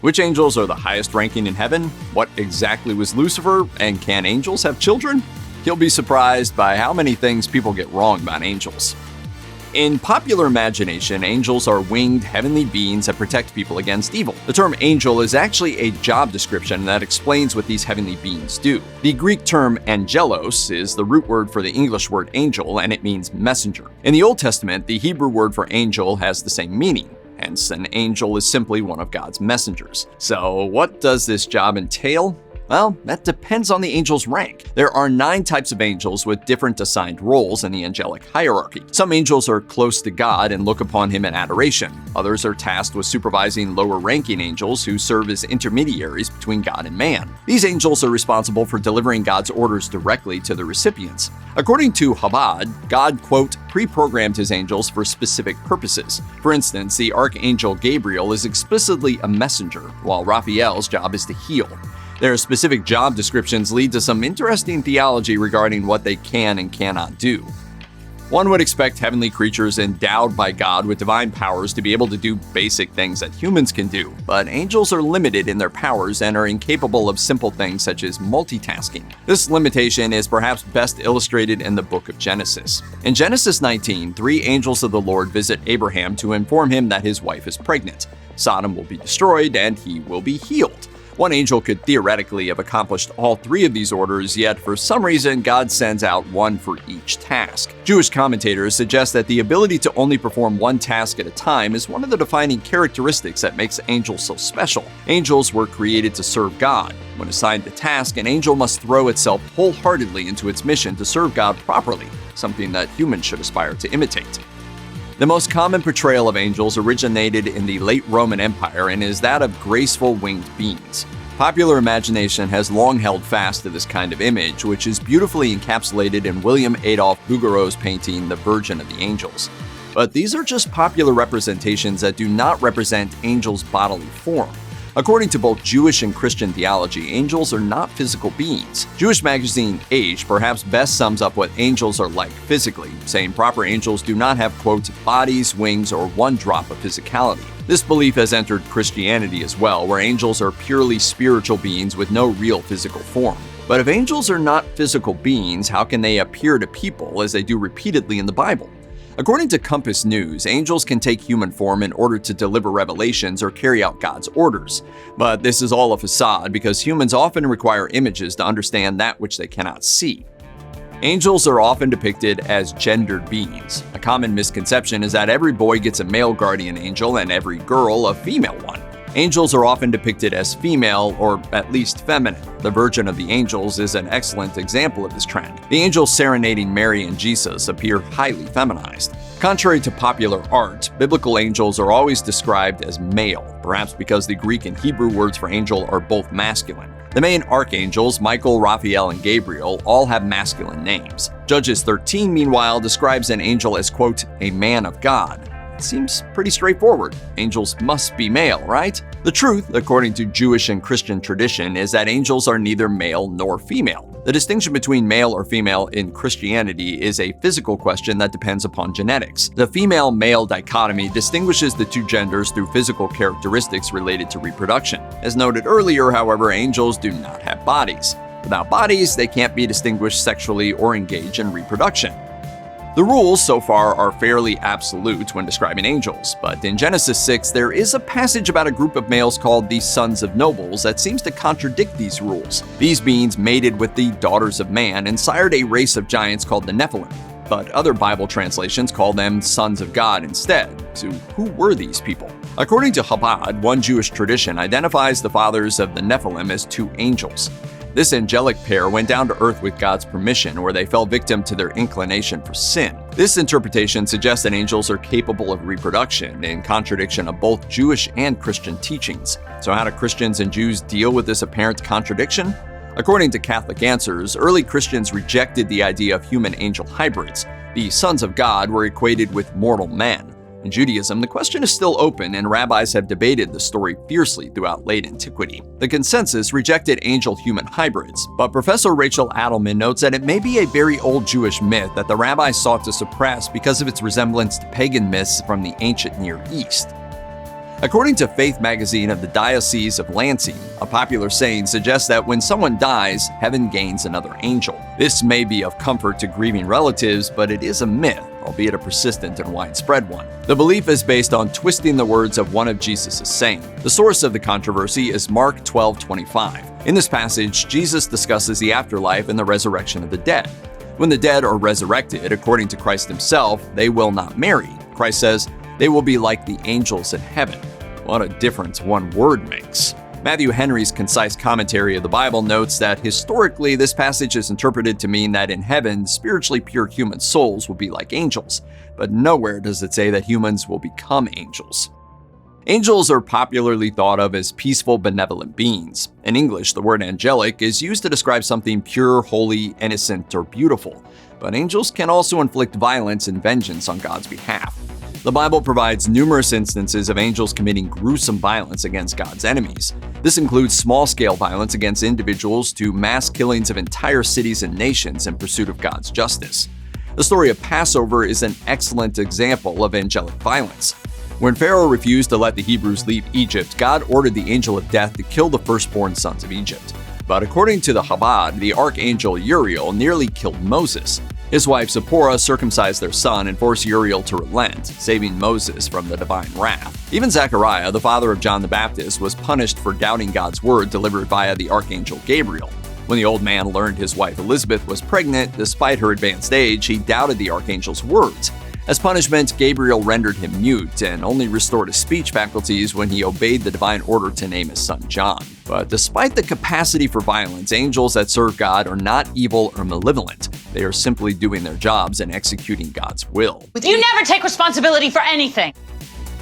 Which angels are the highest ranking in heaven? What exactly was Lucifer? And can angels have children? You'll be surprised by how many things people get wrong about angels. In popular imagination, angels are winged heavenly beings that protect people against evil. The term angel is actually a job description that explains what these heavenly beings do. The Greek term angelos is the root word for the English word angel, and it means messenger. In the Old Testament, the Hebrew word for angel has the same meaning. Hence, an angel is simply one of God's messengers. So, what does this job entail? Well, that depends on the angel's rank. There are 9 types of angels with different assigned roles in the angelic hierarchy. Some angels are close to God and look upon him in adoration. Others are tasked with supervising lower-ranking angels who serve as intermediaries between God and man. These angels are responsible for delivering God's orders directly to the recipients. According to Chabad, God, quote, pre-programmed his angels for specific purposes. For instance, the archangel Gabriel is explicitly a messenger, while Raphael's job is to heal. Their specific job descriptions lead to some interesting theology regarding what they can and cannot do. One would expect heavenly creatures endowed by God with divine powers to be able to do basic things that humans can do, but angels are limited in their powers and are incapable of simple things such as multitasking. This limitation is perhaps best illustrated in the book of Genesis. In Genesis 19, 3 angels of the Lord visit Abraham to inform him that his wife is pregnant. Sodom will be destroyed and he will be healed. One angel could theoretically have accomplished all 3 of these orders, yet for some reason God sends out one for each task. Jewish commentators suggest that the ability to only perform one task at a time is one of the defining characteristics that makes angels so special. Angels were created to serve God. When assigned the task, an angel must throw itself wholeheartedly into its mission to serve God properly, something that humans should aspire to imitate. The most common portrayal of angels originated in the late Roman Empire and is that of graceful winged beings. Popular imagination has long held fast to this kind of image, which is beautifully encapsulated in William Adolphe Bouguereau's painting The Virgin of the Angels. But these are just popular representations that do not represent angels' bodily form. According to both Jewish and Christian theology, angels are not physical beings. Jewish magazine Age perhaps best sums up what angels are like physically, saying proper angels do not have, quote, bodies, wings, or one drop of physicality. This belief has entered Christianity as well, where angels are purely spiritual beings with no real physical form. But if angels are not physical beings, how can they appear to people as they do repeatedly in the Bible? According to Compass News, angels can take human form in order to deliver revelations or carry out God's orders. But this is all a facade because humans often require images to understand that which they cannot see. Angels are often depicted as gendered beings. A common misconception is that every boy gets a male guardian angel and every girl a female one. Angels are often depicted as female, or at least feminine. The Virgin of the Angels is an excellent example of this trend. The angels serenading Mary and Jesus appear highly feminized. Contrary to popular art, biblical angels are always described as male, perhaps because the Greek and Hebrew words for angel are both masculine. The main archangels, Michael, Raphael, and Gabriel, all have masculine names. Judges 13, meanwhile, describes an angel as, quote, a man of God. Seems pretty straightforward. Angels must be male, right? The truth, according to Jewish and Christian tradition, is that angels are neither male nor female. The distinction between male or female in Christianity is a physical question that depends upon genetics. The female-male dichotomy distinguishes the two genders through physical characteristics related to reproduction. As noted earlier, however, angels do not have bodies. Without bodies, they can't be distinguished sexually or engage in reproduction. The rules so far are fairly absolute when describing angels, but in Genesis 6 there is a passage about a group of males called the sons of nobles that seems to contradict these rules. These beings mated with the daughters of man and sired a race of giants called the Nephilim, but other Bible translations call them sons of God instead. So who were these people? According to Chabad, one Jewish tradition identifies the fathers of the Nephilim as 2 angels. This angelic pair went down to earth with God's permission, where they fell victim to their inclination for sin. This interpretation suggests that angels are capable of reproduction, in contradiction of both Jewish and Christian teachings. So how do Christians and Jews deal with this apparent contradiction? According to Catholic Answers, early Christians rejected the idea of human-angel hybrids. The sons of God were equated with mortal men. In Judaism, the question is still open, and rabbis have debated the story fiercely throughout late antiquity. The consensus rejected angel-human hybrids, but Professor Rachel Adelman notes that it may be a very old Jewish myth that the rabbis sought to suppress because of its resemblance to pagan myths from the ancient Near East. According to Faith magazine of the Diocese of Lansing, a popular saying suggests that when someone dies, heaven gains another angel. This may be of comfort to grieving relatives, but it is a myth, albeit a persistent and widespread one. The belief is based on twisting the words of one of Jesus' sayings. The source of the controversy is Mark 12:25. In this passage, Jesus discusses the afterlife and the resurrection of the dead. When the dead are resurrected, according to Christ himself, they will not marry. Christ says, they will be like the angels in heaven. What a difference one word makes. Matthew Henry's concise commentary of the Bible notes that historically this passage is interpreted to mean that in heaven, spiritually pure human souls will be like angels, but nowhere does it say that humans will become angels. Angels are popularly thought of as peaceful, benevolent beings. In English, the word angelic is used to describe something pure, holy, innocent, or beautiful, but angels can also inflict violence and vengeance on God's behalf. The Bible provides numerous instances of angels committing gruesome violence against God's enemies. This includes small-scale violence against individuals to mass killings of entire cities and nations in pursuit of God's justice. The story of Passover is an excellent example of angelic violence. When Pharaoh refused to let the Hebrews leave Egypt, God ordered the angel of death to kill the firstborn sons of Egypt. But according to the Chabad, the archangel Uriel nearly killed Moses. His wife Zipporah circumcised their son and forced Uriel to relent, saving Moses from the divine wrath. Even Zechariah, the father of John the Baptist, was punished for doubting God's word delivered via the archangel Gabriel. When the old man learned his wife Elizabeth was pregnant, despite her advanced age, he doubted the archangel's words. As punishment, Gabriel rendered him mute and only restored his speech faculties when he obeyed the divine order to name his son John. But despite the capacity for violence, angels that serve God are not evil or malevolent. They are simply doing their jobs and executing God's will. You never take responsibility for anything.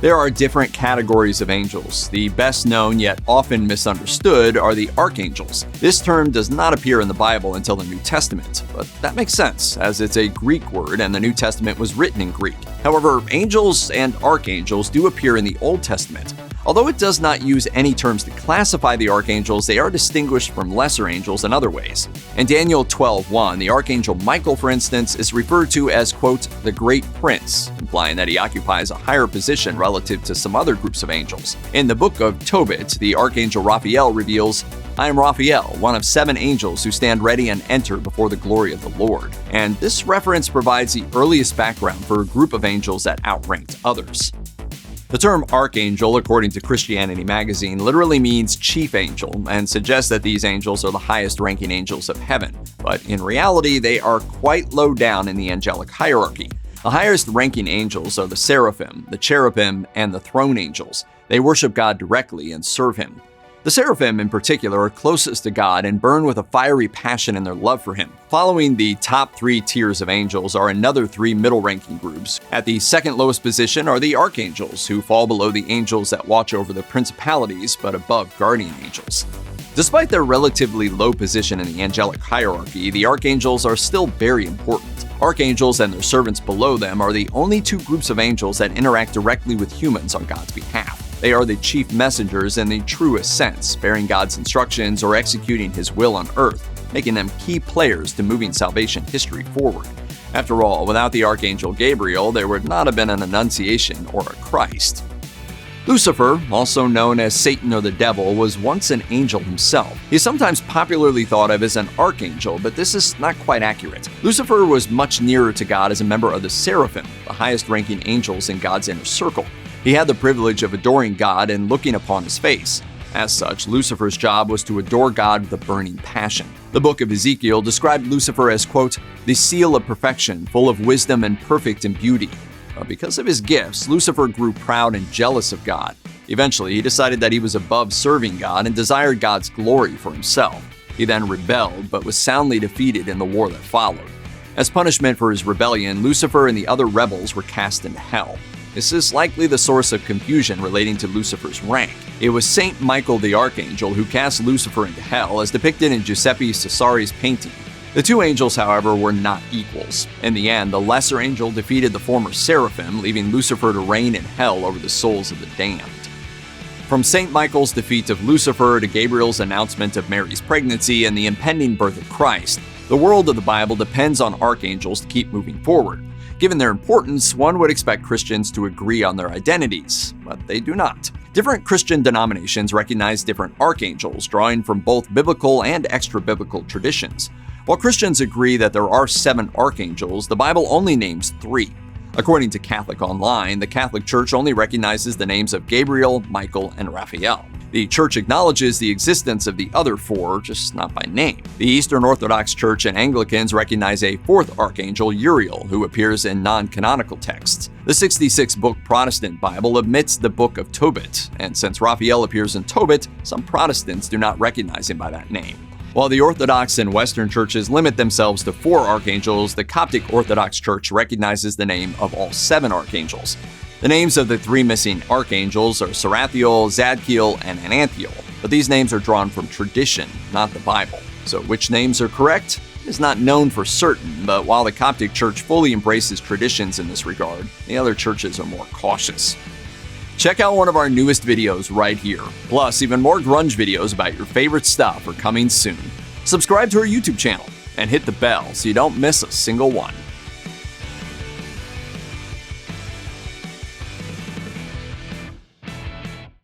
There are different categories of angels. The best known yet often misunderstood are the archangels. This term does not appear in the Bible until the New Testament, but that makes sense, as it's a Greek word and the New Testament was written in Greek. However, angels and archangels do appear in the Old Testament. Although it does not use any terms to classify the archangels, they are distinguished from lesser angels in other ways. In Daniel 12:1, the archangel Michael, for instance, is referred to as, quote, the great prince, implying that he occupies a higher position relative to some other groups of angels. In the book of Tobit, the archangel Raphael reveals, I am Raphael, one of 7 angels who stand ready and enter before the glory of the Lord. And this reference provides the earliest background for a group of angels that outranked others. The term archangel, according to Christianity magazine, literally means chief angel and suggests that these angels are the highest ranking angels of heaven. But in reality, they are quite low down in the angelic hierarchy. The highest ranking angels are the seraphim, the cherubim, and the throne angels. They worship God directly and serve him. The seraphim in particular are closest to God and burn with a fiery passion in their love for him. Following the top 3 tiers of angels are another 3 middle-ranking groups. At the second lowest position are the archangels, who fall below the angels that watch over the principalities but above guardian angels. Despite their relatively low position in the angelic hierarchy, the archangels are still very important. Archangels and their servants below them are the only 2 groups of angels that interact directly with humans on God's behalf. They are the chief messengers in the truest sense, bearing God's instructions or executing his will on earth, making them key players to moving salvation history forward. After all, without the archangel Gabriel, there would not have been an Annunciation or a Christ. Lucifer, also known as Satan or the Devil, was once an angel himself. He is sometimes popularly thought of as an archangel, but this is not quite accurate. Lucifer was much nearer to God as a member of the seraphim, the highest-ranking angels in God's inner circle. He had the privilege of adoring God and looking upon his face. As such, Lucifer's job was to adore God with a burning passion. The book of Ezekiel described Lucifer as, quote, the seal of perfection, full of wisdom and perfect in beauty. But because of his gifts, Lucifer grew proud and jealous of God. Eventually, he decided that he was above serving God and desired God's glory for himself. He then rebelled, but was soundly defeated in the war that followed. As punishment for his rebellion, Lucifer and the other rebels were cast into hell. This is likely the source of confusion relating to Lucifer's rank. It was Saint Michael the Archangel who cast Lucifer into hell, as depicted in Giuseppe Cesari's painting. The 2 angels, however, were not equals. In the end, the lesser angel defeated the former seraphim, leaving Lucifer to reign in hell over the souls of the damned. From St. Michael's defeat of Lucifer to Gabriel's announcement of Mary's pregnancy and the impending birth of Christ, the world of the Bible depends on archangels to keep moving forward. Given their importance, one would expect Christians to agree on their identities, but they do not. Different Christian denominations recognize different archangels, drawing from both biblical and extra-biblical traditions. While Christians agree that there are 7 archangels, the Bible only names 3. According to Catholic Online, the Catholic Church only recognizes the names of Gabriel, Michael, and Raphael. The Church acknowledges the existence of the other 4, just not by name. The Eastern Orthodox Church and Anglicans recognize a 4th archangel, Uriel, who appears in non-canonical texts. The 66-book Protestant Bible omits the Book of Tobit, and since Raphael appears in Tobit, some Protestants do not recognize him by that name. While the Orthodox and Western churches limit themselves to 4 archangels, the Coptic Orthodox Church recognizes the name of all 7 archangels. The names of the 3 missing archangels are Sarathiel, Zadkiel, and Ananthiel, but these names are drawn from tradition, not the Bible. So which names are correct is not known for certain, but while the Coptic Church fully embraces traditions in this regard, the other churches are more cautious. Check out one of our newest videos right here. Plus, even more grunge videos about your favorite stuff are coming soon. Subscribe to our YouTube channel and hit the bell so you don't miss a single one.